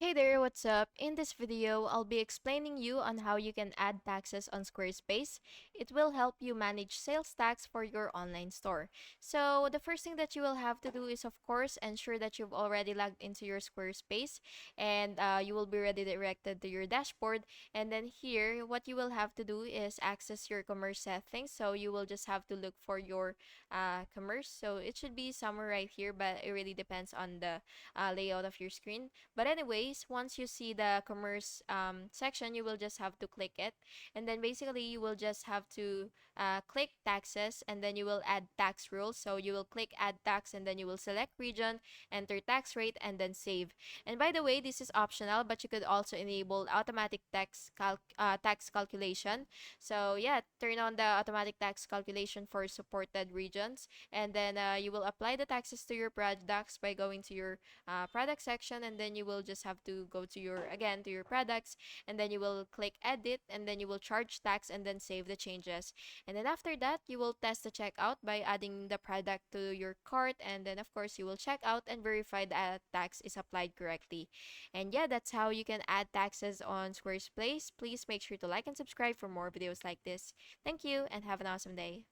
Hey there, what's up? In this video, I'll be explaining you on how you can add taxes on Squarespace. It will help you manage sales tax for your online store. So, the first thing that you will have to do is, of course, ensure that you've already logged into your Squarespace and you will be redirected to your dashboard. And then here, what you will have to do is access your commerce settings. So, you will just have to look for your commerce. So, it should be somewhere right here, but it really depends on the layout of your screen. But anyways, once you see the commerce section, you will just have to click it. And then basically you will just have to click taxes and then you will add tax rules. So you will click add tax and then you will select region, enter tax rate and then save. And by the way, this is optional, but you could also enable automatic tax calculation. So yeah, turn on the automatic tax calculation for supported regions. And then you will apply the taxes to your products by going to your product section, and then you will just have to go to your again to your products, and then you will click edit, and then you will charge tax and then save the changes. And then after that, you will test the checkout by adding the product to your cart, and then of course you will check out and verify that tax is applied correctly. And yeah, that's how you can add taxes on Squarespace. Please make sure to like and subscribe for more videos like this. Thank you and have an awesome day.